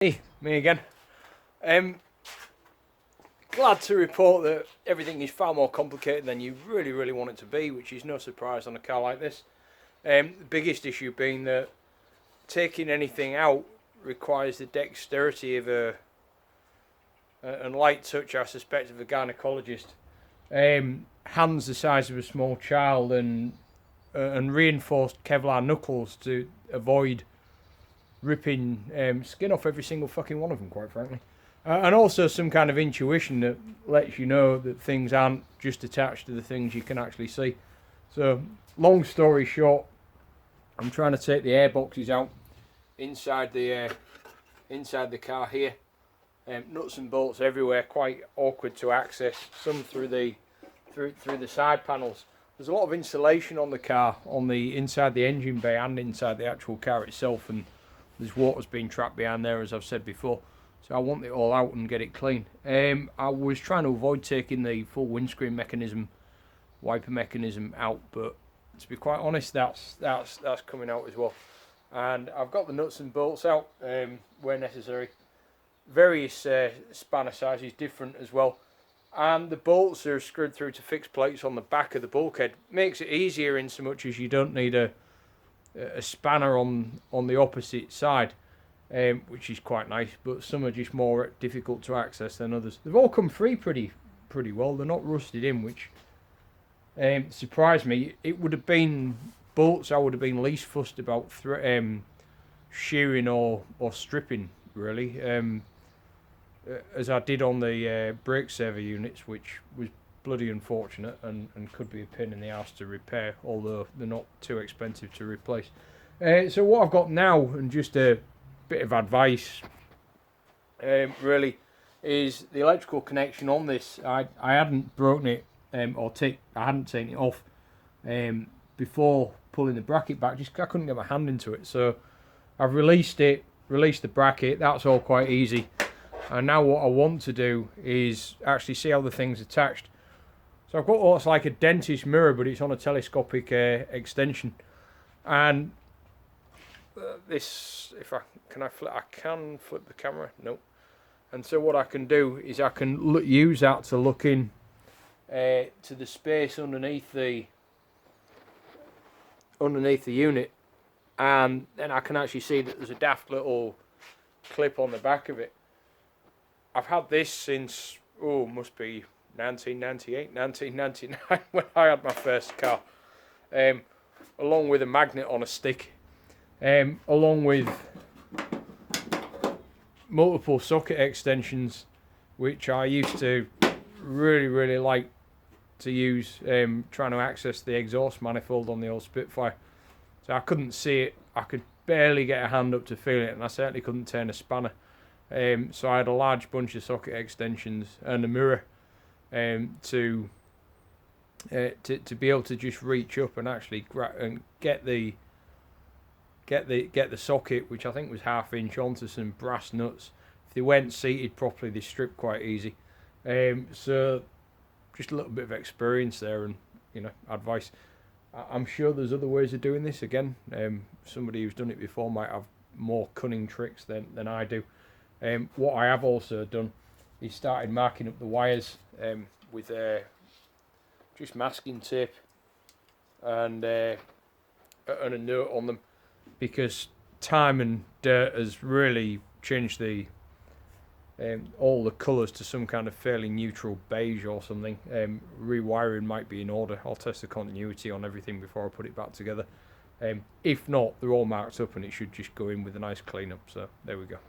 Hey, me again. Glad to report that everything is far more complicated than you really want it to be, which is no surprise on a car like this. The biggest issue being that taking anything out requires the dexterity of a and light touch, I suspect, of a gynecologist. Hands the size of a small child and reinforced Kevlar knuckles to avoid ripping skin off every single fucking one of them, quite frankly. And also some kind of intuition that lets you know that things aren't just attached to the things you can actually see. So, long story short, I'm trying to take the air boxes out inside the car here. Nuts and bolts everywhere, quite awkward to access. Some through the side panels. There's a lot of insulation on the car, on the inside the engine bay and inside the actual car itself, and there's water's been trapped behind there, as I've said before. So I want it all out and get it clean. I was trying to avoid taking the full windscreen mechanism, wiper mechanism out, but to be quite honest, that's coming out as well. And I've got the nuts and bolts out where necessary. Various spanner sizes, different as well. And the bolts are screwed through to fixed plates on the back of the bulkhead. Makes it easier in so much as you don't need a spanner on the opposite side, which is quite nice, but some are just more difficult to access than others. They've all come free pretty well. They're not rusted in, which surprised me. It would have been bolts I would have been least fussed about shearing or stripping, really, as I did on the brake saver units, which was bloody unfortunate and could be a pain in the ass to repair, although they're not too expensive to replace. So what I've got now, and just a bit of advice really, is the electrical connection on this. I hadn't broken it I hadn't taken it off before pulling the bracket back, just 'cause I couldn't get my hand into it. So I've released the bracket. That's all quite easy. And now what I want to do is actually see how the thing's attached. So I've got what's like a dentist mirror, but it's on a telescopic extension. And this, I can flip the camera. Nope. And so what I can do is I can use that to look in to the space underneath the unit, and then I can actually see that there's a daft little clip on the back of it. I've had this since must be 1998, 1999 when I had my first car, along with a magnet on a stick, along with multiple socket extensions, which I used to really like to use, trying to access the exhaust manifold on the old Spitfire. So I couldn't see it, I could barely get a hand up to feel it, and I certainly couldn't turn a spanner. So I had a large bunch of socket extensions and a mirror to be able to just reach up and actually get the socket, which I think was 1/2 inch, onto some brass nuts. If they weren't seated properly, they stripped quite easy. So just a little bit of experience there, and advice. I'm sure there's other ways of doing this. Again, somebody who's done it before might have more cunning tricks than I do. What I have also done is started marking up the wires with just masking tape and a note on them, because time and dirt has really changed all the colours to some kind of fairly neutral beige or something. Rewiring might be in order. I'll test the continuity on everything before I put it back together. If not, they're all marked up and it should just go in with a nice clean up. So there we go.